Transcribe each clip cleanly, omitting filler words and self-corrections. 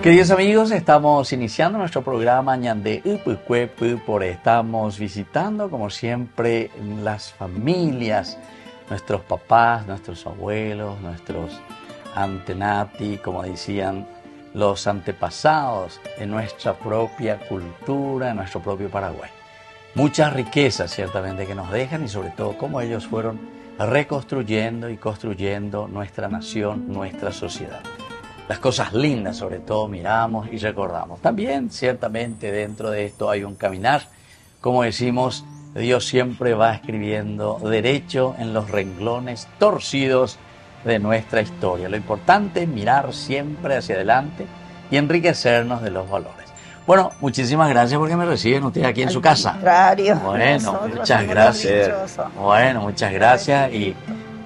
Queridos amigos, estamos iniciando nuestro programa Ñande Upucuepu, estamos visitando como siempre las familias, nuestros papás, nuestros abuelos, nuestros antenati, como decían los antepasados en nuestra propia cultura, en nuestro propio Paraguay. Muchas riquezas ciertamente que nos dejan y sobre todo cómo ellos fueron reconstruyendo y construyendo nuestra nación, nuestra sociedad. Las cosas lindas sobre todo miramos y recordamos. También ciertamente dentro de esto hay un caminar. Como decimos, Dios siempre va escribiendo derecho en los renglones torcidos de nuestra historia. Lo importante es mirar siempre hacia adelante y enriquecernos de los valores. Bueno, muchísimas gracias porque me reciben ustedes aquí en su casa. Al contrario. Bueno, muchas gracias. Bueno, muchas gracias y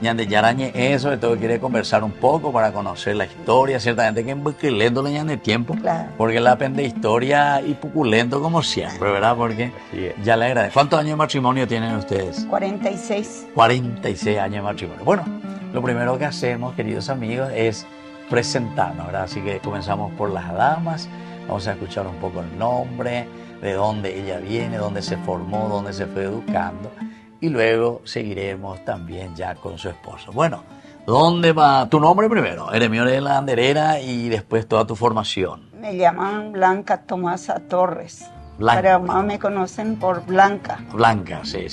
Ñande Yarañe, sobre todo quiere conversar un poco para conocer la historia, ciertamente que en lento le Ñande tiempo, Claro. porque la aprende historia y puculento como siempre, ¿verdad? Porque ya le agradezco. ¿Cuántos años de matrimonio tienen ustedes? 46. 46 años de matrimonio. Bueno, lo primero que hacemos, queridos amigos, es presentarnos, ¿verdad? Así que comenzamos por las damas, vamos a escuchar un poco el nombre, de dónde ella viene, dónde se formó, dónde se fue educando. Y luego seguiremos también ya con su esposo. Bueno, ¿dónde va tu nombre primero? Eremio de la Anderera y después toda tu formación. Me llaman Blanca Tomasa Torres. Blanca. Pero más me conocen por Blanca. Blanca, sí.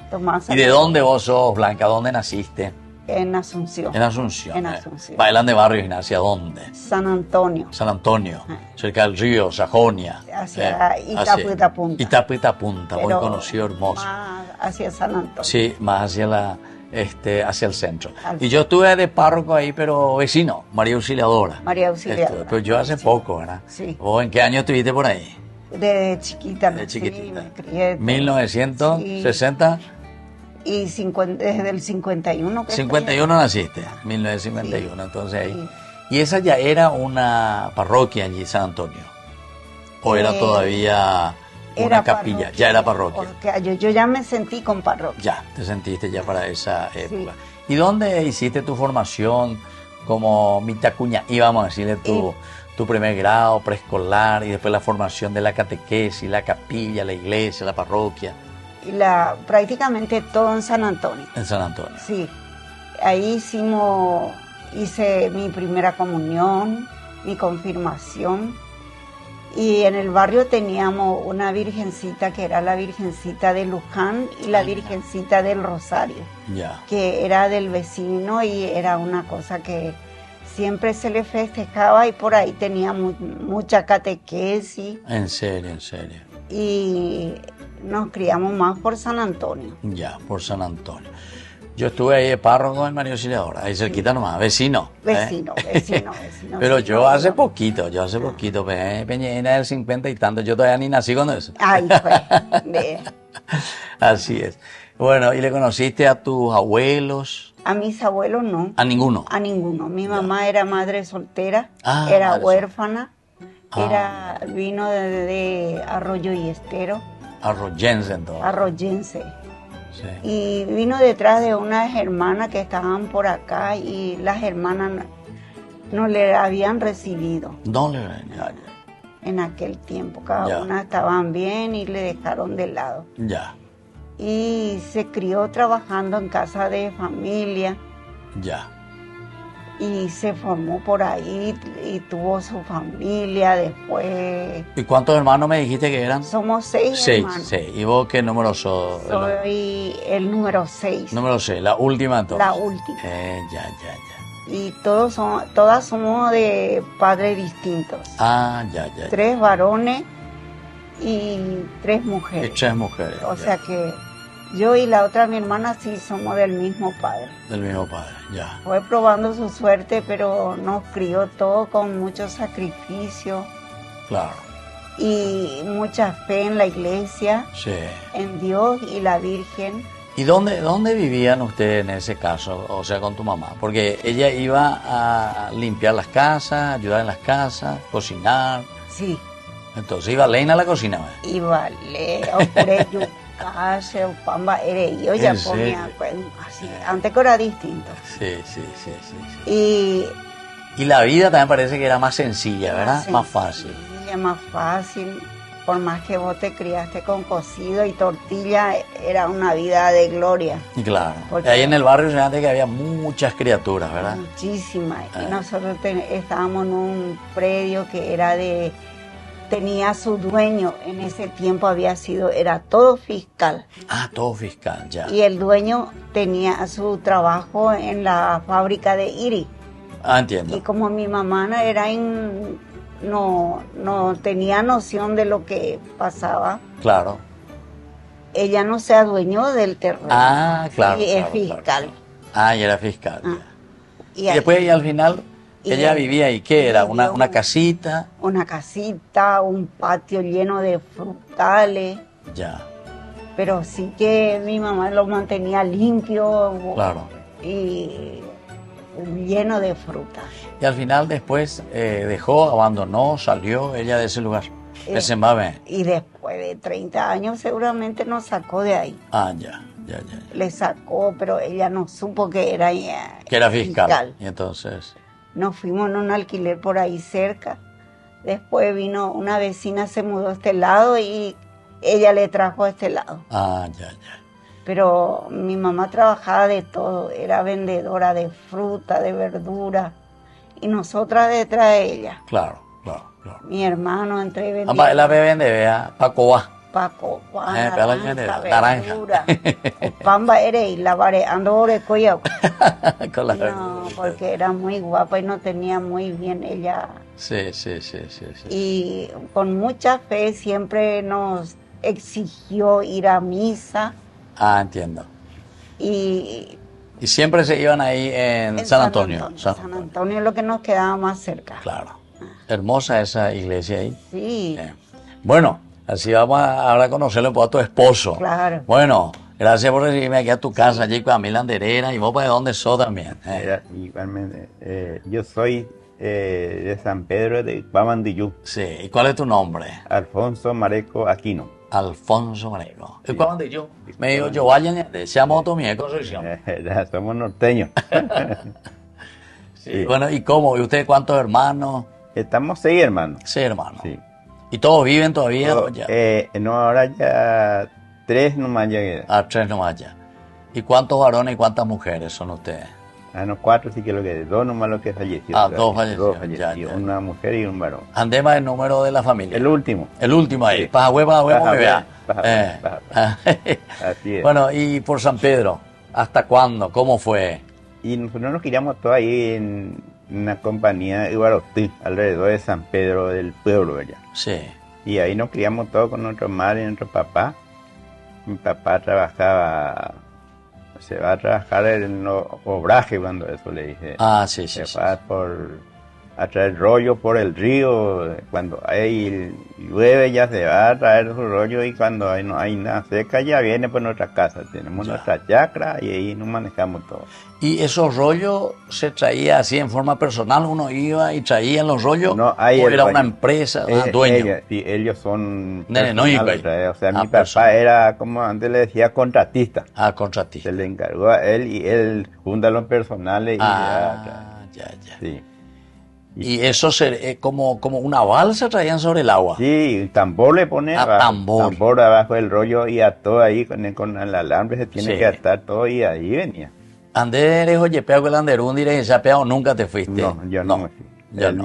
Tomasa ¿Y de Torres. dónde vos sos, Blanca? ¿Dónde naciste? En Asunción. En Asunción. En Asunción. Bailan de barrio, Ignacia, ¿dónde? San Antonio. San Antonio, cerca del río, Sajonia. Hacia Itapuitapunta. Itapuitapunta, muy Pero conocido, hermoso. Más hacia San Antonio. Sí, más hacia el centro. Y yo estuve de párroco ahí, pero vecino, María Auxiliadora. María Auxiliadora. Pero yo hace poco, ¿verdad? Sí. ¿Vos en qué año estuviste por ahí? De chiquita. De nací, chiquitita. me crié. 1960. Y desde el 51. Que 51 naciste, 1951, Sí. entonces ahí. Sí. ¿Y esa ya era una parroquia allí, San Antonio? ¿O era todavía una Era capilla? parroquia, Ya era parroquia. Porque yo ya me sentí con parroquia. Ya, te sentiste ya para esa época. Sí. ¿Y dónde hiciste tu formación como mitacuña? Íbamos a decirle tu primer grado, preescolar, y después la formación de la catequesis, la capilla, la iglesia, la parroquia. Y prácticamente todo en San Antonio. En San Antonio. Sí, ahí hice mi primera comunión, mi confirmación, y en el barrio teníamos una virgencita que era la Virgencita de Luján y la Virgencita del Rosario, Ya. que era del vecino y era una cosa que siempre se le festejaba y por ahí tenía mucha catequesis En serio. y nos criamos más por San Antonio. Ya, por San Antonio. Yo estuve ahí de párroco en María Auxiliadora, ahí cerquita nomás, vecino. Vecino. Pero sí, yo no, hace no. poquito, Peñena del 50 y tanto, yo todavía ni nací con eso. Ay, fue. Así es. Bueno, ¿y le conociste a tus abuelos? A mis abuelos no. ¿A ninguno? A ninguno. Mi mamá era madre soltera, Ah, era madre huérfana, Ah. vino de Arroyo y Estero, Arroyense entonces. arroyense. Sí. Y vino detrás de unas hermanas que estaban por acá y las hermanas no le habían recibido No ya. en aquel tiempo. Cada Ya. una estaban bien y le dejaron de lado. Ya. Y se crió trabajando en casa de familia. Y se formó por ahí y tuvo su familia después. ¿Y cuántos hermanos me dijiste que eran? Somos 6 Seis. hermanos. ¿Y vos qué número sos? Soy el número 6, Número 6, la última entonces. la última. Ya. Y todas somos de padres distintos. Ah, ya. 3 varones y 3 Y mujeres. 3 mujeres. O ya. sea que yo y la otra mi hermana sí somos del mismo padre. Del mismo padre, ya. Fue probando su suerte, pero nos crió todo con mucho sacrificio Claro. y mucha fe en la iglesia, Sí. en Dios y la Virgen. ¿Y dónde vivían ustedes en ese caso? O sea, con tu mamá. Porque ella iba a limpiar las casas, ayudar en las casas, cocinar. Sí, Entonces iba Leina a la cocina. y vale, ocurre yucase, pamba, yo ya ¿En ponía serio? pues, así, antes que era distinto. Sí. Y Y la vida también parece que era más sencilla, ¿verdad? Más fácil. Más fácil. Por más que vos te criaste con cocido y tortilla, era una vida de gloria. Claro. Porque ahí en el barrio se nota que había muchas criaturas, ¿verdad? Muchísimas. Y nosotros estábamos en un predio que tenía su dueño. En ese tiempo era todo fiscal. Ah, todo fiscal, ya. Y el dueño tenía su trabajo en la fábrica de Iri. Ah, entiendo. Y como mi mamá no tenía noción de lo que pasaba. Claro. Ella no se adueñó del terreno. Ah, claro. Y es fiscal. Claro. Ah, y era fiscal. Y después ella al final, ella vivía ahí, ¿qué era? ¿Una casita? Una casita, un patio lleno de frutales. Ya. Pero sí que mi mamá lo mantenía limpio. Claro. Y lleno de frutas. Y al final después abandonó, salió ella de ese lugar, de Zimbabue. Y después de 30 años seguramente nos sacó de ahí. Ah, ya. Le sacó, pero ella no supo que era fiscal. Y entonces... Nos fuimos en un alquiler por ahí cerca. Después vino una vecina, se mudó a este lado y ella le trajo a este lado. Ah, ya. Pero mi mamá trabajaba de todo, era vendedora de fruta, de verdura, y nosotras detrás de ella. Claro. Mi hermano entre vendedor. Ela vende, vea, Pacoa. Naranja. Pamba eres la ando orecoya. No, porque era muy guapa y no tenía muy bien ella. Sí. Y con mucha fe siempre nos exigió ir a misa. Ah, entiendo. Y siempre se iban ahí en San Antonio. San Antonio es lo que nos quedaba más cerca. Claro. Hermosa esa iglesia ahí. Sí. Bueno, así vamos ahora a conocerle un poco a tu esposo. Claro. Bueno, gracias por recibirme aquí a tu casa, allí con Camila Anderera. ¿Y vos para dónde sos también? Igualmente. Yo soy de San Pedro de Cuamandiyú. Sí. ¿Y cuál es tu nombre? Alfonso Mareco Aquino. Alfonso Mareco. ¿Y Cuamandiyú? Me digo, yo vayan, deseamos tu mi Concepción. Somos norteños. Sí. Bueno, ¿y cómo? ¿Y ustedes cuántos hermanos? Estamos 6 hermanos. 6 hermanos. Sí. ¿Y todos viven todavía? Ya? No, ahora ya 3 nomás ya quedan. 3 nomás ya. ¿Y cuántos varones y cuántas mujeres son ustedes? No, 4 sí que lo que 2 nomás lo que falleció. 2 fallecieron. Ya. Una mujer y un varón. Andema el número de la familia. El último. El último ahí. Sí. Pajahue, me vea. Así es. Bueno, y por San Pedro, ¿hasta cuándo? ¿Cómo fue? Y nosotros nos criamos todos ahí en una compañía de Ibarostí, alrededor de San Pedro del pueblo, ¿verdad? Sí. Y ahí nos criamos todos con nuestra madre y nuestro papá. Mi papá se va a trabajar en los obrajes, cuando eso le dije. Sí. Se va a traer rollo por el río, cuando hay llueve ya se va a traer su rollo, y cuando no hay nada seca ya viene por nuestra casa. Tenemos nuestra chacra y ahí nos manejamos todo. ¿Y esos rollos se traía así en forma personal? ¿Uno iba y traía los rollos? No, ¿O era una empresa, dueño? Ellos son o sea, mi papá era, como antes le decía, contratista. Contratista. Se le encargó a él y él junta los personales. Ya. Sí. ¿Y eso como una balsa traían sobre el agua? Sí, tambor le ponen tambor abajo del rollo y ató ahí con el alambre, se tiene que atar todo, y ahí venía. ¿Eres oyepeo con el anderún y o nunca te fuiste? No, yo no me fui.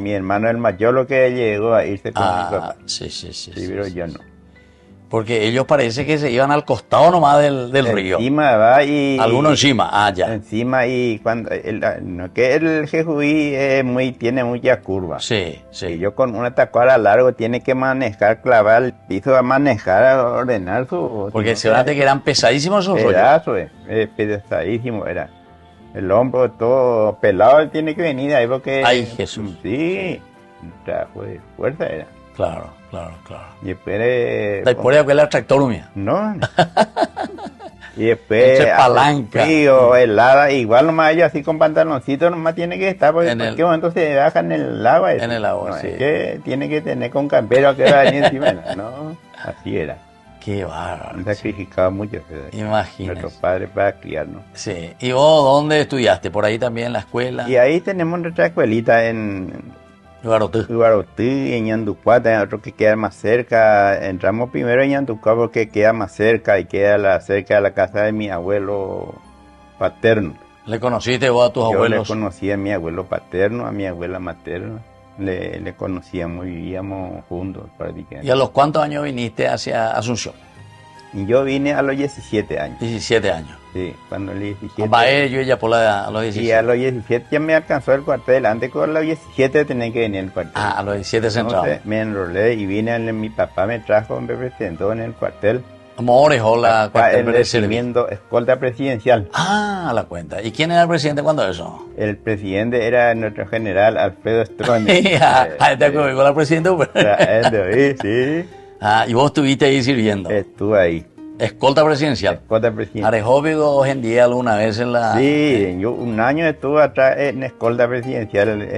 Mi hermano el mayor lo que llegó a irse con mi papá. Sí, pero yo no. Porque ellos parece que se iban al costado nomás del río. Encima va y... Algunos encima, ya. Encima, y cuando... el Jejuí tiene mucha curva. Sí. Y yo con una tacuara largo tiene que manejar, clavar el piso, a manejar, a ordenar su... Porque seguramente que eran pesadísimos esos rollos. Pesadísimo era. El hombro todo pelado, él tiene que venir ahí porque... ¡Ay, Jesús! Sí, un trabajo de fuerza era. Claro. Y después... Después de la tractorumia. No. Y después... palanca. Frío, helada, igual nomás ellos así con pantaloncitos nomás tiene que estar, porque en cualquier momento se baja en el agua. En el agua, sí. Tiene que tener con campero que va ahí encima, ¿no? Así era. Qué bárbaro. Han sacrificado mucho Imagínese. nuestros padres para criarnos. Sí. ¿Y vos dónde estudiaste? ¿Por ahí también en la escuela? Y ahí tenemos nuestra escuelita en Ibarotú. Ubarotí, en Ñanducuá, otro que queda más cerca. Entramos primero en Ñanducuá porque queda más cerca y queda cerca de la casa de mi abuelo paterno. ¿Le conociste vos a tus Yo abuelos? le conocí a mi abuelo paterno, a mi abuela materna. Le conocíamos, vivíamos juntos prácticamente. ¿Y a los cuántos años viniste hacia Asunción? Y yo vine a los 17 años. 17 años. Sí, cuando le 17. Para ello ella por a los 17. Y a los 17 ya me alcanzó el cuartel. Antes con los 17 tenía que venir al cuartel. Ah, a los 17 se entraba. Entonces me enrolé y vine, mi papá me trajo, me presentó en el cuartel. Amores, hola, Para el cuartel servicio. regimiento escolta presidencial. Ah, la cuenta. ¿Y quién era el presidente cuando eso? El presidente era nuestro general Alfredo Stroessner. Te acuerdas con la presidenta. Sí, Ah, y vos estuviste ahí sirviendo. estuve ahí. Escolta presidencial. Escolta presidencial. Arejóbigo hoy en día alguna vez en la... Sí, yo un año estuve atrás en escolta presidencial,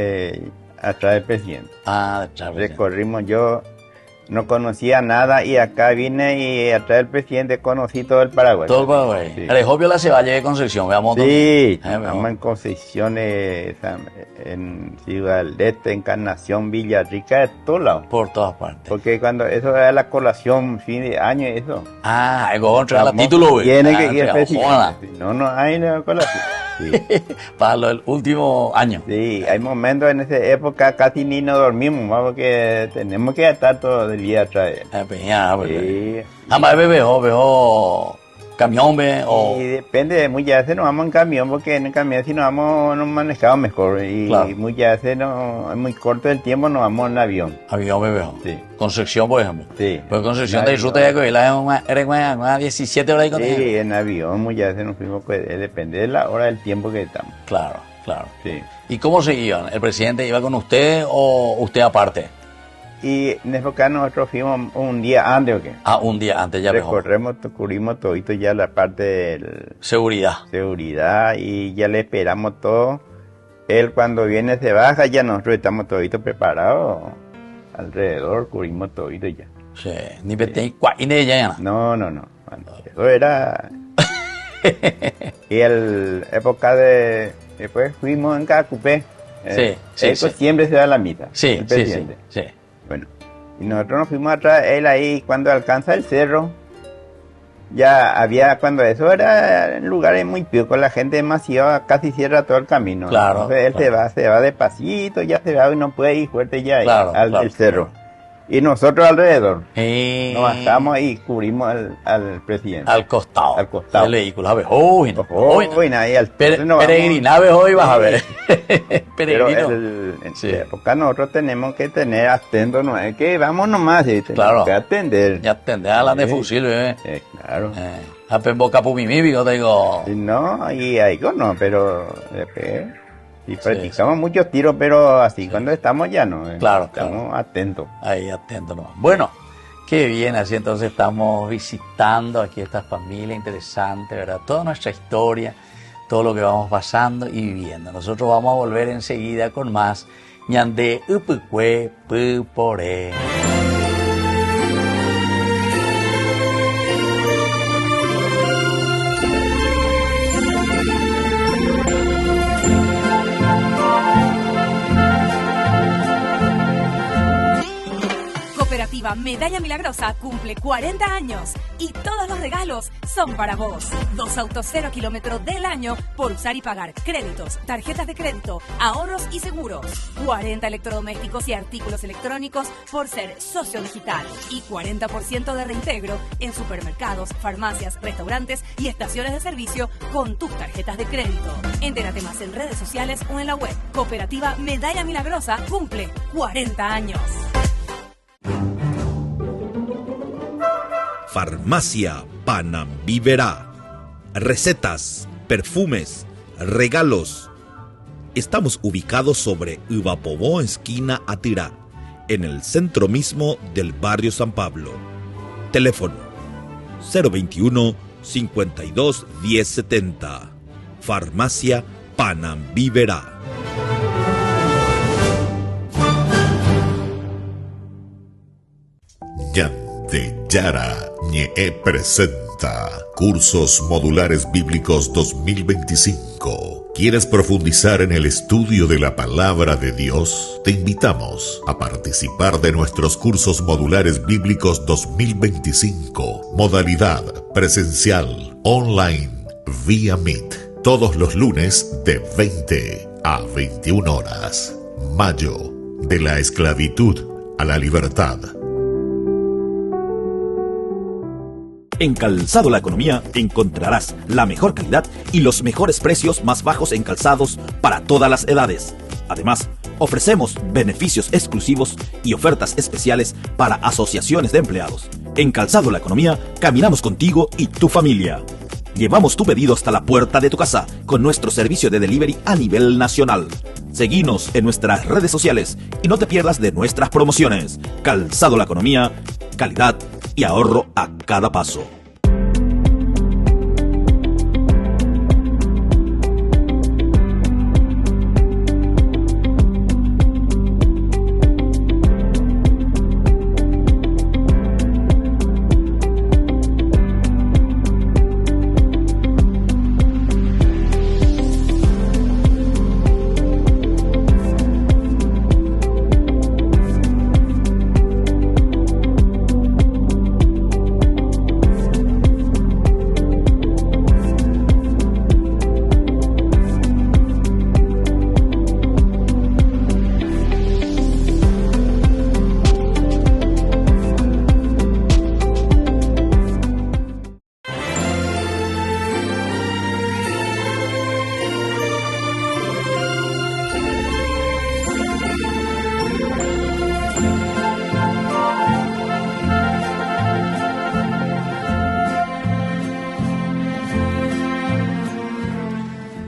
atrás del presidente. Ah, de Recorrimos, yo no conocía nada y acá vine y atrás del presidente conocí todo el Paraguay. Todo el Paraguay. Sí. Arejobio la Cevalle de Concepción, veamos. Sí, veamos. estamos en Concepción, en Ciudad del Este, Encarnación, Villarrica, de todos lados. Por todas partes. Porque cuando eso era la colación, fin de año, eso. Ah, algo contra el título, güey. Tiene que ir presidente. presidente. No, no hay la colación. Sí. Para lo del último año. Sí, hay momentos en esa época casi ni nos dormimos, ¿va? Porque tenemos que estar todo el día atrás. Sí. Sí. Además, veo camión, ve, o... Y depende de muchas veces nos vamos en camión, porque en el camión si nos vamos nos manejamos mejor. Y Claro. muchas veces no, es muy corto el tiempo, nos vamos en avión. Avión, veo. Sí. Concepción, por ejemplo. Sí. Pues Concepción En te avión. disfruta de que la era 17 horas y con Sí, en avión muchas veces nos fuimos, pues depende de la hora del tiempo que estamos. Claro, claro. Sí. ¿Y cómo se iban? ¿El presidente iba con usted o usted aparte? Y en esa época nosotros fuimos un día antes, ¿o qué? Ah, un día antes ya mejor. Cubrimos todito ya la parte de Seguridad. seguridad y ya le esperamos todo. Él cuando viene se baja, ya nosotros estamos todito preparados. Alrededor cubrimos todito ya. Sí. Ni pete y de ya. No. Bueno, eso era... Y el época de... Después fuimos en cada cupé. Sí. Siempre se da la mitad. Sí, el presidente. sí. Bueno, y nosotros nos fuimos atrás, él ahí, cuando alcanza el cerro, ya había, cuando eso era en lugares muy piocos, la gente demasiado, casi cierra todo el camino. Claro. Entonces él claro. se va despacito, ya se va y no puede ir fuerte ya Claro, al claro. el cerro. Y nosotros alrededor, Y... nos bajamos y cubrimos al presidente. Al costado. Al costado. Del vehículo. A ver, hoy no. Ahí al nos vamos. Peregrinave hoy vas a ver. Pero Peregrino. en Sí. esa época nosotros tenemos que tener atentos, no es que vamos nomás, ¿sí? Tenemos Claro. que atender. Ya tendré a la de Sí. fusil, bebé. Claro. A pemboca pumimi, yo te digo. No, y ahí no, pero después, y practicamos muchos tiros, pero así cuando estamos ya no. Claro, estamos atentos. Ahí atento nomás. Bueno, qué bien, así entonces estamos visitando aquí esta familia interesante, ¿verdad? Toda nuestra historia, todo lo que vamos pasando y viviendo. Nosotros vamos a volver enseguida con más Ñande Upukwe Pupore. Cooperativa Medalla Milagrosa cumple 40 años y todos los regalos son para vos. 2 autos 0 kilómetros del año por usar y pagar créditos, tarjetas de crédito, ahorros y seguros. 40 electrodomésticos y artículos electrónicos por ser socio digital. Y 40% de reintegro en supermercados, farmacias, restaurantes y estaciones de servicio con tus tarjetas de crédito. Entérate más en redes sociales o en la web. Cooperativa Medalla Milagrosa cumple 40 años. Farmacia Panambiverá. Recetas, perfumes, regalos. Estamos ubicados sobre Uvapobó, esquina Atirá, en el centro mismo del barrio San Pablo. Teléfono 021 52 1070. Farmacia Panambiverá. De Yara, NIE presenta Cursos Modulares Bíblicos 2025. ¿Quieres profundizar en el estudio de la Palabra de Dios? Te invitamos a participar de nuestros Cursos Modulares Bíblicos 2025. Modalidad presencial, online, vía Meet. Todos los lunes de 20 a 21 horas. Mayo, de la esclavitud a la libertad. En Calzado La Economía encontrarás la mejor calidad y los mejores precios más bajos en calzados para todas las edades. Además, ofrecemos beneficios exclusivos y ofertas especiales para asociaciones de empleados. En Calzado La Economía caminamos contigo y tu familia. Llevamos tu pedido hasta la puerta de tu casa con nuestro servicio de delivery a nivel nacional. Seguinos en nuestras redes sociales y no te pierdas de nuestras promociones. Calzado La Economía, calidad y ahorro a cada paso.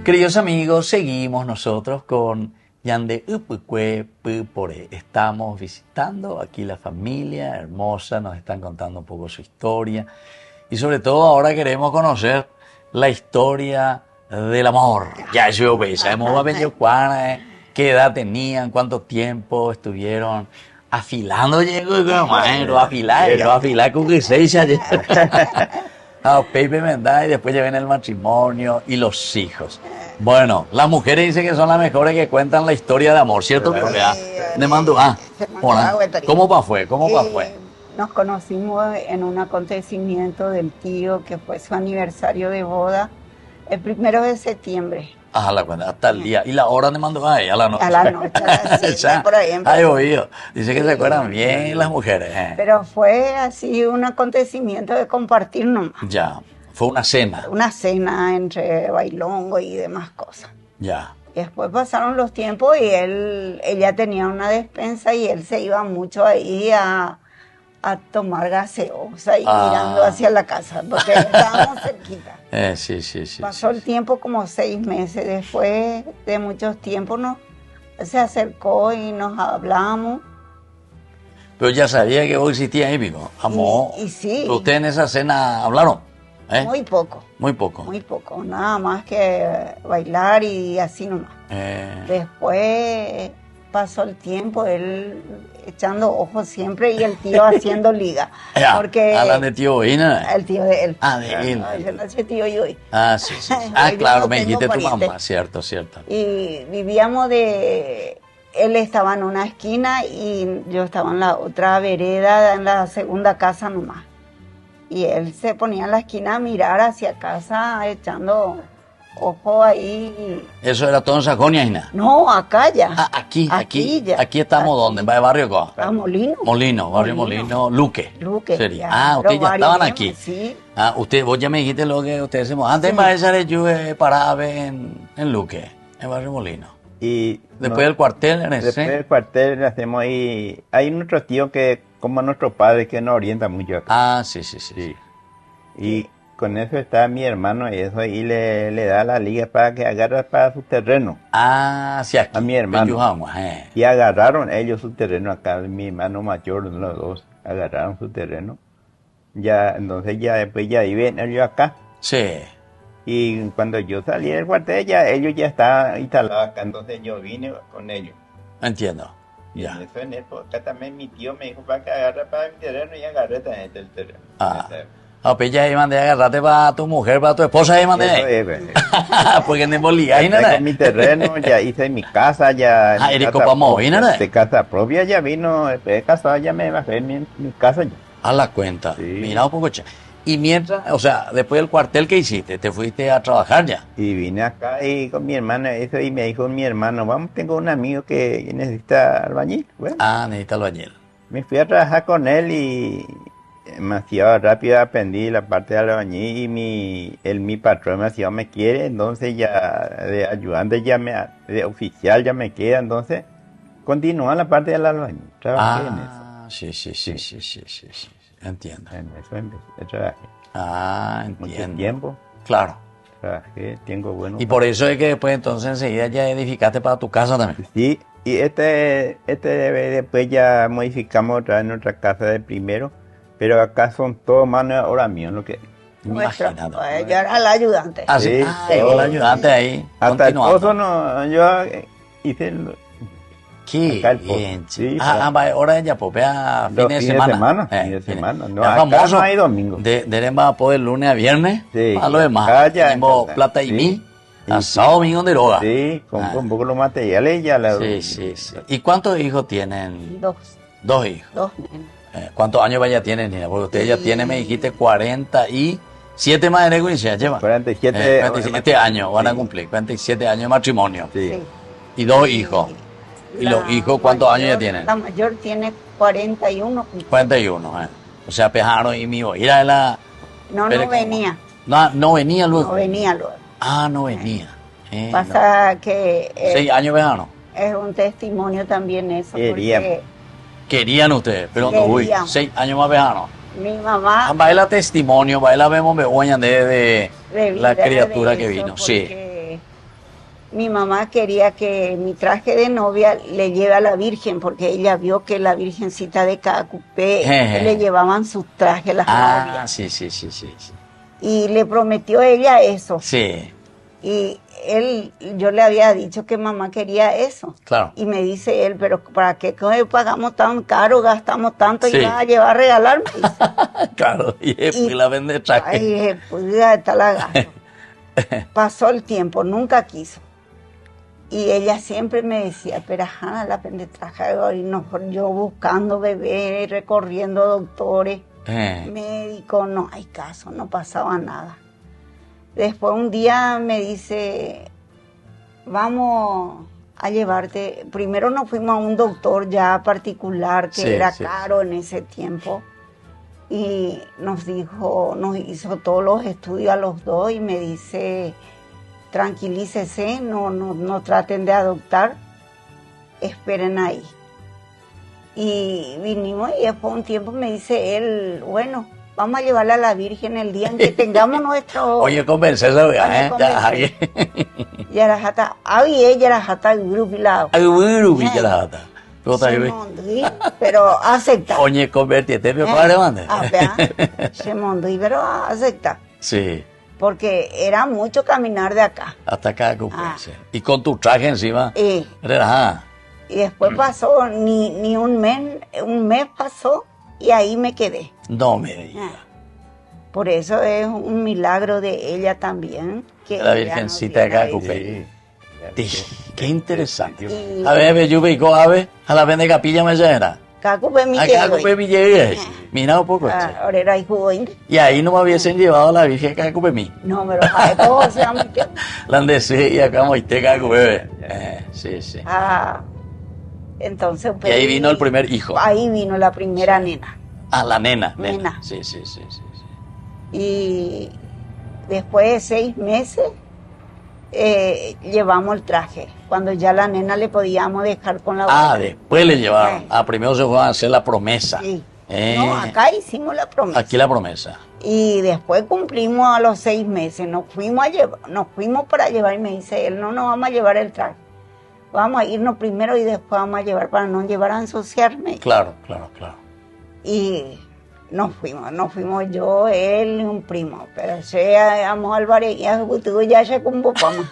Queridos amigos, seguimos nosotros con Yande Upukwe Pupore. Estamos visitando aquí la familia hermosa, nos están contando un poco su historia y sobre todo ahora queremos conocer la historia del amor. Ya yo veis, sabemos qué edad tenían, cuánto tiempo estuvieron afilando, afilar con que se Pepe Menday, y después ya viene el matrimonio y los hijos. Bueno, las mujeres dicen que son las mejores que cuentan la historia de amor, ¿cierto? ¿Cómo fue? Nos conocimos en un acontecimiento del tío que fue su aniversario de boda, el 1 de septiembre. La cuenta, hasta el día. ¿Y la hora de mandó a la noche? A la noche, por ahí. Ay, oído. Dice que se acuerdan bien las mujeres. Pero fue así un acontecimiento de compartir nomás. Ya, fue una cena. Una cena entre bailongo y demás cosas. Ya. Después pasaron los tiempos y ella tenía una despensa y él se iba mucho ahí a tomar gaseosa y mirando hacia la casa, porque estábamos cerquita. Sí. Pasó el tiempo como 6 meses, después de muchos tiempos se acercó y nos hablamos. Pero ya sabía que vos existías hípico, amor. Y sí. ¿Ustedes en esa cena hablaron? Muy poco. Muy poco. Muy poco, nada más que bailar y así nomás. Después pasó el tiempo, él echando ojos siempre y el tío haciendo liga. Porque hablan de tío Ina. El tío de él. De él. Yo nací tío Yoy. Sí. Claro, me dijiste tu mamá, cierto. Y vivíamos él estaba en una esquina y yo estaba en la otra vereda, en la segunda casa nomás. Y él se ponía en la esquina a mirar hacia casa, echando ojo ahí. ¿Eso era todo en Sajonia, Ina? No, acá ya. Aquí estamos, ¿dónde? ¿En Barrio Coa? Molino. Barrio Molino, Luque. Sería. Ustedes ya estaban aquí. Sí. Vos ya me dijiste lo que ustedes decimos. Antes de yo paraba en Luque, en Barrio Molino. Y después del cuartel, después del cuartel hacemos ahí. Hay nuestro tío que, como nuestro padre, que nos orienta mucho acá. Sí. Y con eso está mi hermano y eso, y le da la liga para que agarre para su terreno. Sí, aquí. A mi hermano. Y agarraron ellos su terreno acá, mi hermano mayor, los dos, agarraron su terreno. Ya, entonces después viven ellos acá. Sí. Y cuando yo salí del cuartel, ellos ya estaban instalados acá, entonces yo vine con ellos. Entiendo. Y Ya. en eso, en época también mi tío me dijo para que agarre para mi terreno y agarré también el terreno. Ah. Pues ya ahí mandé a agarrarte para tu mujer, para tu esposa, ahí Eso mandé. es, pues. Porque no bolía, ahí Ya nada. tengo mi terreno, ya hice mi casa, ya... Ah, mi eres casa copa propia, movina, ¿no? de casa propia ya vino, después de casado ya me bajé en mi casa ya. A la cuenta. Sí. Mira un poco. Y mientras, o sea, después del cuartel que hiciste, te fuiste a trabajar ya. Y vine acá y con mi hermana, eso, y me dijo mi hermano, vamos, tengo un amigo que necesita albañil. Bueno, Ah, necesita albañil. me fui a trabajar con él y demasiado rápido aprendí la parte de albañil y mi patrón demasiado me quiere, entonces ya de ayudante de oficial ya me queda, entonces continúa la parte del albañil, trabajé en eso. Sí. Entiendo. En eso empecé, trabajé Ah, mucho entiendo. tiempo, Claro. trabajé, tengo buenos... Y por eso es que después entonces enseguida ya edificaste para tu casa también. Sí, y después ya modificamos otra vez nuestra casa de primero, pero acá son todos manos de obra mío, lo que... Imagínate. Pues, yo era la ayudante. Ah, sí. Sí, Ah, sí. llegó el ayudante ahí. Hasta el continuando. pozo no, yo hice Qué acá el pozo. bien, Sí, ahora ella popea los fines de semana. fines de semana. No, Es acá famoso. no hay domingo. De poder lunes a viernes. Sí, Para lo demás. acá ya, Tenemos entonces, plata y sí, mí. sí, A sí. sábado, domingo de droga. Sí, Ah. con un poco los materiales ya la... Sí. ¿Y cuántos hijos tienen? Dos hijos. Dos nenas. ¿Cuántos años ya tienen, Nina? Porque usted ya tiene, me dijiste, 47 más de negocio, lleva. 47 47 años van a Sí. cumplir, 47 años de matrimonio. Sí. Sí. Y 2 hijos. ¿Y los hijos cuántos años ya tienen? La mayor tiene 41. 41. O sea, pejaron y mi ir a la... No, Pero no venía. No venía luego. No venía luego. Ah, no venía. No. Pasa que 6 años pejaron. es un testimonio también eso. Queríamos. Porque Querían ustedes, pero no, uy, Queríamos. 6 años más pejaron. mi mamá... Baila testimonio, baila vemos begoña de de la vida criatura de que eso, vino. Sí. porque mi mamá quería que mi traje de novia le lleve a la Virgen, porque ella vio que la Virgencita de Cacupé Jeje. le llevaban sus trajes las Ah, novias. sí. Y le prometió ella eso. Sí, Y yo le había dicho que mamá quería eso. claro. Y me dice él, pero ¿para qué pagamos tan caro, gastamos tanto Sí. y vas a llevar a regalarme? Dice. Claro, y después la vende traje. Ay, dije, pues ya está la gasto. Pasó el tiempo, nunca quiso. Y ella siempre me decía, pero Hanna, la pendetraja, y yo buscando bebé, recorriendo doctores, médicos, no hay caso, no pasaba nada. Después un día me dice, vamos a llevarte, primero nos fuimos a un doctor ya particular que Sí, era sí. caro en ese tiempo. Y nos dijo, nos hizo todos los estudios a los dos y me dice, tranquilícese, no traten de adoptar, esperen ahí. Y vinimos y después de un tiempo me dice él, bueno, vamos a llevarla a la Virgen el día en que tengamos nuestro... Oye, convencerse, Oye, ¿eh? convencer. Yarajata, había Yarajata grupo y la... Ay, bueno, Villa la Jata. Tú Se también. mondí, pero acepta. Oye, convertite, me padre, mande. Se mondí, pero acepta. Sí, Porque era mucho caminar de acá. hasta acá, cumple, Ah. sí. Y con tu traje encima, Y relajada. después pasó, ni un mes pasó y ahí me quedé. No me digas. Por eso es un milagro de ella también. Que La ella Virgencita de nos Cacupé. tiene ahí. Qué interesante. Y- A ver, yo me digo, a ver, a la vende capilla me llena. Cacupé mi Acá Cacupé mi llegué. Mira un poco. che. Ahora era hijo de... Y ahí no me hubiesen llevado a la Virgen Cacupé mi. No, pero ay, todo se llama... La andesí y acá moiste Cacupé. Sí. Entonces... Y ahí vino el primer hijo. Ahí vino la primera nena. Ah, la nena. Nena. Sí. Y después de 6 meses llevamos el traje. Cuando ya la nena le podíamos dejar con la Ah, abuela. después le llevaron. Sí. Primero se fue a hacer la promesa. Sí. No, acá hicimos la promesa. Aquí la promesa. Y después cumplimos a los 6 meses. Nos fuimos para llevar y me dice él, no vamos a llevar el traje. Vamos a irnos primero y después vamos a llevar para no llevar a ensuciarme. Claro. Y nos fuimos yo, él y un primo. Pero se llamó Álvarez y ya se cumbo pama.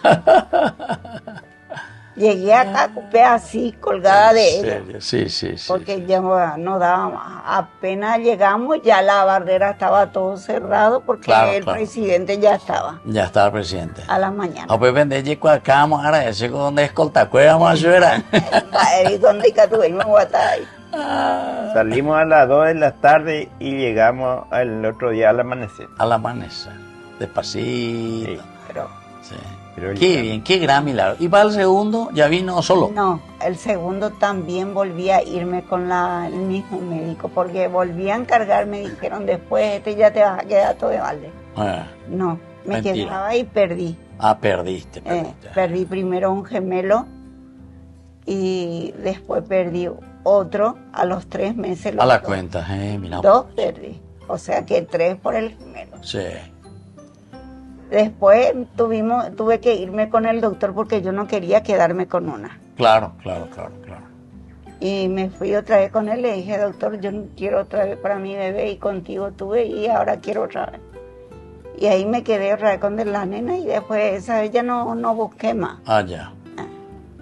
Llegué acá a Cupé así, colgada de ella. serio? Sí, sí, sí. Porque ya no daba más. Apenas llegamos, ya la barrera estaba todo cerrado porque Claro, el claro. presidente ya estaba Ya está el presidente. a la mañana. Ah, pues vende llego acá, vamos a agradecer con donde escolta, vamos a llorar. Madre, ¿dónde tuvimos guatay? Salimos a las 2 de la tarde y llegamos el otro día al amanecer. Al amanecer, despacito. Sí. Pero Sí. Pero Qué llegamos. bien, qué gran milagro. Y para el segundo ya vino solo. no, el segundo también volví a irme con el mismo médico porque volví a encargar, me dijeron después, ya te vas a quedar todo de balde. Ah, No, me Mentira. quedaba y perdí. perdiste. Perdí primero un gemelo y después perdí otro a los 3 meses. A la los dos. cuenta, mira. 2 perdí, o sea que 3 por el gemelo. Sí. Después tuve que irme con el doctor porque yo no quería quedarme con una. Claro, claro, claro, claro. Y me fui otra vez con él, le dije, doctor, yo quiero otra vez para mi bebé y contigo tuve y ahora quiero otra vez. Y ahí me quedé otra vez con la nena y después esa vez ya no busqué más. Ah, ya.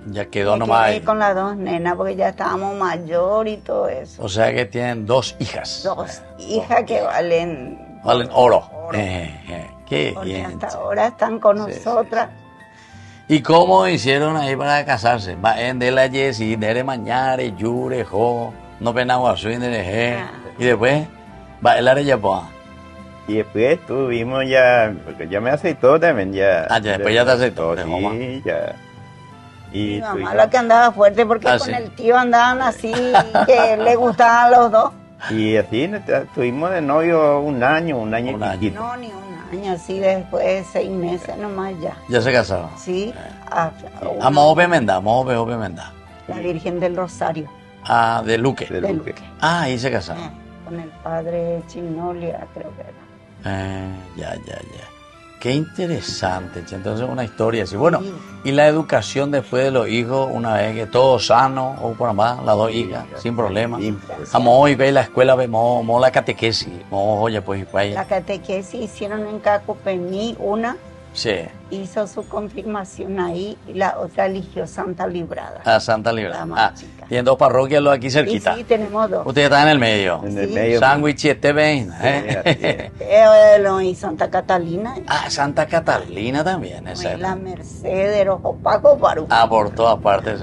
Ya quedó Me nomás quedé ahí. con las 2 nenas porque ya estábamos mayor y todo eso. O sea que tienen 2 hijas. 2 hijas que valen Valen oro. oro. Qué porque bien. hasta chico. ahora están con Sí, sí, nosotras. ¿Y cómo hicieron ahí para casarse? Va en de la Yesi, Nere Mañare, Yure, Jo, no penagua suin de Ah. Y después, va el área ya. Y después tuvimos ya, porque ya me aceitó también ya. Ah, ya, después ya te aceitó, de goma. Sí, ya. Y Mi mamá tuvimos- la que andaba fuerte porque Ah, con sí. el tío andaban así, que le gustaban los dos. Y así estuvimos de novio un año Un y año. piquito. No, ni un año, así después de 6 meses nomás ya. Ya se casaron. Sí, Amo Menda, Menda. la Virgen del Rosario, Ah, de Luque. De de Luque. Luque. Ah, ahí se casaron. Con el padre Chignolia, creo que era. Ya. Qué interesante, che. Entonces una historia así. Bueno, Sí. y la educación después de los hijos, una vez que todo sano, o por más, las 2 hijas, sin problema. Sí. Amo hoy ve la escuela, vemos la catequesis, oye pues, La catequesis hicieron en Cacupení, una sí, hizo su confirmación ahí y la otra eligió Santa Librada. a Santa Librada. La más Ah, chica. tienen 2 parroquias los aquí Y cerquita. sí, tenemos 2. Ustedes están en el medio. En el Sí. medio. Sándwich y este ven. Y Santa Catalina, Ah, Santa Catalina también, esa y es. la Merced de los Opaco Paru. Ah, por todas partes.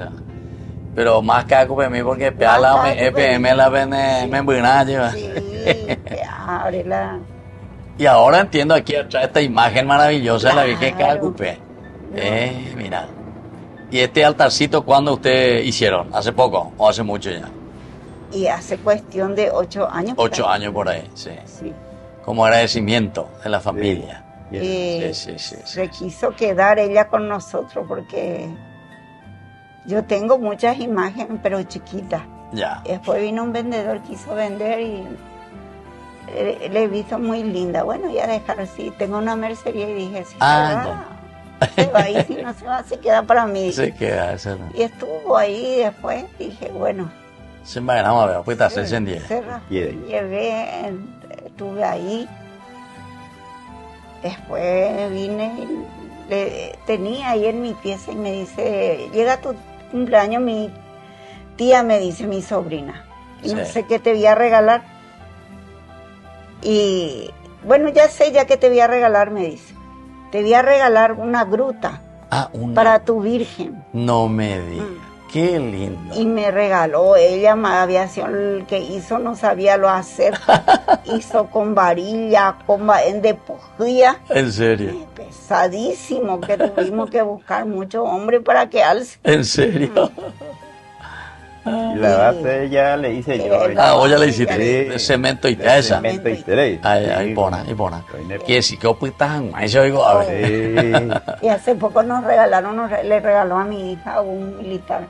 Pero más caco para mí porque Más pea la caco para EPM mí. la vende Sí. me embuinaje. Sí, abre la... Y ahora entiendo aquí atrás esta imagen maravillosa de la Virgen Claro. Cacupé. Mira. ¿Y este altarcito cuándo ustedes hicieron? ¿Hace poco o hace mucho ya? Y hace cuestión de 8 años. 8 años por ahí, sí. Sí. Como agradecimiento de la familia. Y Sí. se quiso quedar ella con nosotros porque yo tengo muchas imágenes, pero chiquitas. Ya. Después vino un vendedor, quiso vender y le he visto muy linda. Bueno, ya dejar así. Tengo una mercería y dije, si se va, y si no se va, se queda para mí. Se queda, ese. Y estuvo ahí después, dije, bueno. Se me a ver, pues está se encendía. Quiere. Estuve ahí. Después vine, tenía ahí en mi pieza y me dice, llega tu cumpleaños, mi tía me dice, mi sobrina, y no Sí. sé qué te voy a regalar. Y bueno, ya sé ya que te voy a regalar, me dice. Te voy a regalar una gruta Ah, una. para tu virgen. No me digas. Qué lindo. Y me regaló ella, aviación que hizo, no sabía lo hacer. Hizo con varilla, de pujía. En serio. Pesadísimo, que tuvimos que buscar mucho hombre para que alce. En serio. Y la base ya le hice yo. Ah, vos ya le hiciste. Sí. De cemento y De pesa. cemento y tres. Ahí Sí. pona. Ahí Que si que opitan, ahí se oigo, a ver. Sí. Y hace poco nos regalaron, le regaló a mi hija un militar,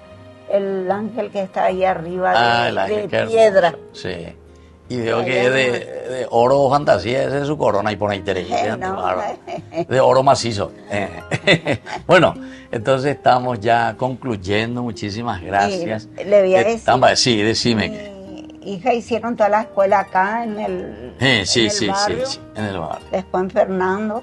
el ángel que está ahí arriba Ah, de, el ángel, de qué hermoso. piedra. Sí. Y veo que es de oro fantasía, esa es su corona y pone interés. No. De oro macizo. Bueno, entonces estamos ya concluyendo. Muchísimas gracias. Y le voy a decir, Sí, decime que. mi hija hicieron toda la escuela acá en el, Sí, en el barrio, sí, en el barrio. después en Fernando,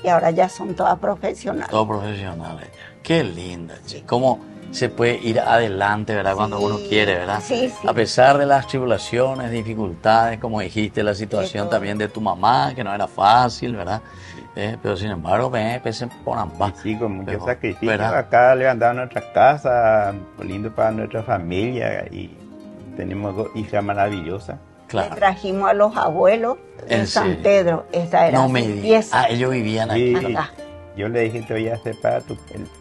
y ahora ya son todas profesionales. Todos profesionales. Qué linda, che. Cómo se puede ir adelante, ¿verdad? Cuando uno quiere, ¿verdad? Sí, sí. A pesar de las tribulaciones, dificultades, como dijiste, la situación también de tu mamá, que no era fácil, ¿verdad? Pero sin embargo, se ponen más. Sí, con mucho Pero, sacrificio. ¿verdad? Acá levantamos nuestra casa, lindo para nuestra familia y tenemos 2 hijas maravillosas. Le Claro. trajimos a los abuelos ¿En en San serio? Pedro. Esta era No su me digas. pieza. Ah, ellos vivían aquí. Sí. Acá. Yo le dije, te voy a hacer para tu...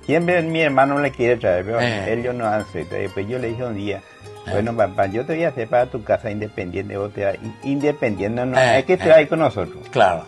Siempre mi hermano le quiere traer, pero él no acepta. Después yo le dije un día, bueno, papá, yo te voy a hacer para tu casa independiente. Vos te vas independiente, no hay que traer con nosotros. Claro.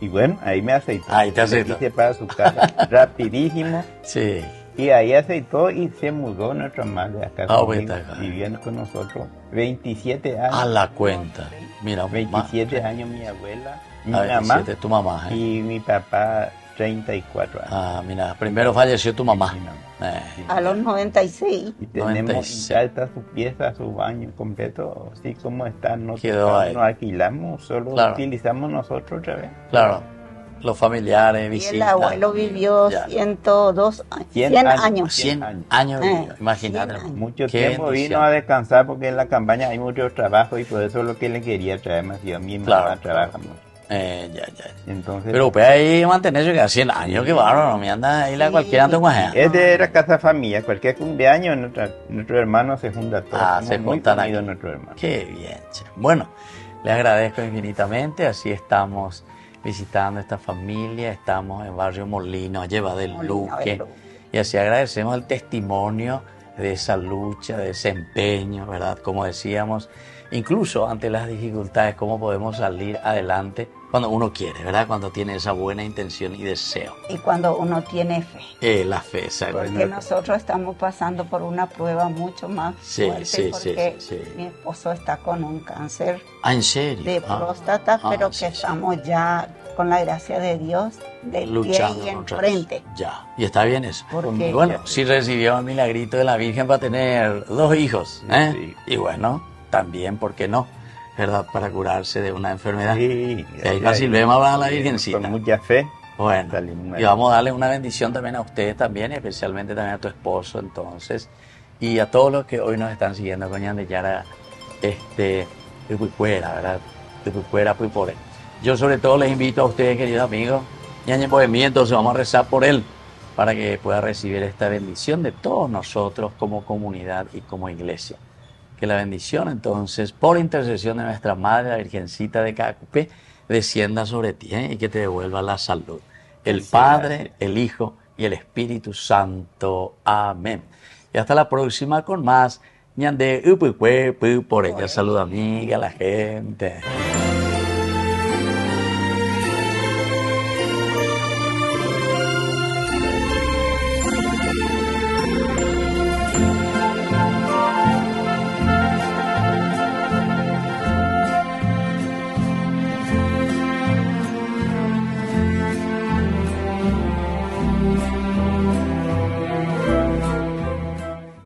Y bueno, ahí me aceitó. Ahí te Le aceitó. hice para su casa rapidísimo. Sí. Y ahí aceitó y se mudó nuestra madre acá Ah, conmigo, bueno, acá. viviendo con nosotros 27 años. A la cuenta. Mira, 27 años mi abuela, mi A mamá 27, tu mamá. y mi papá 34 años. Ah, mira, primero falleció tu mamá. Mi mamá. Sí. A los 96. Y tenemos 96. intacta su pieza, su baño completo, así como está. No Quedó ahí. alquilamos, solo Claro. utilizamos nosotros otra vez. Claro, los familiares, Y visitas. el abuelo vivió Ya. 102 años. 100 100 años. años. 100 años. años vivió, 100 imagínate. años. Mucho Qué tiempo bendición. vino a descansar porque en la campaña hay mucho trabajo y por eso es lo que le quería traer más. Yo, mi mamá Claro, trabaja claro. mucho. Ya. Entonces, Pero pues ahí mantenerse que a 100 años, qué bárbaro, no me anda ahí la Sí. cualquiera anda con ella. es de la casa familia, cualquier cumpleaños nuestro hermano se junta todos. Ah, Somos se muy juntan unidos aquí. nuestros hermanos. Qué bien, che. Bueno, les agradezco infinitamente, así estamos visitando esta familia, estamos en Barrio Molino, Lleva del Molino Luque, del Luque. y así agradecemos el testimonio de esa lucha, de ese empeño, ¿verdad? Como decíamos, incluso ante las dificultades, cómo podemos salir adelante cuando uno quiere, ¿verdad? Cuando tiene esa buena intención y deseo. Y cuando uno tiene fe. La fe, ¿sabes? Porque nosotros estamos pasando por una prueba mucho más Sí, fuerte sí, porque sí. mi esposo está con un cáncer Ah, ¿en serio? de próstata, pero que sí, sí. estamos ya, con la gracia de Dios, de Luchando pie y contra enfrente. eso. Ya, y está bien eso. Porque- Y bueno, sí recibió el milagrito de la Virgen para tener 2 hijos, ¿eh? Sí. Y bueno, también, ¿por qué no? ¿Verdad? Para curarse de una enfermedad. Sí, Y ahí facilvemos a la Virgencita. Con mucha fe. Bueno, Salimos y vamos a darle una bendición también a ustedes también, y especialmente también a tu esposo, entonces, y a todos los que hoy nos están siguiendo con Yara, Puicuera, ¿verdad? Puicuera, Puipore. Yo sobre todo les invito a ustedes, queridos amigos, Ñañe Bohemí, entonces vamos a rezar por él, para que pueda recibir esta bendición de todos nosotros como comunidad y como iglesia. Que la bendición entonces, por intercesión de nuestra Madre, la Virgencita de Cacupé, descienda sobre ti, ¿eh? Y que te devuelva la salud. El Padre, el Hijo y el Espíritu Santo. Amén. Y hasta la próxima con más. Ñande, por ella saluda amiga, la gente.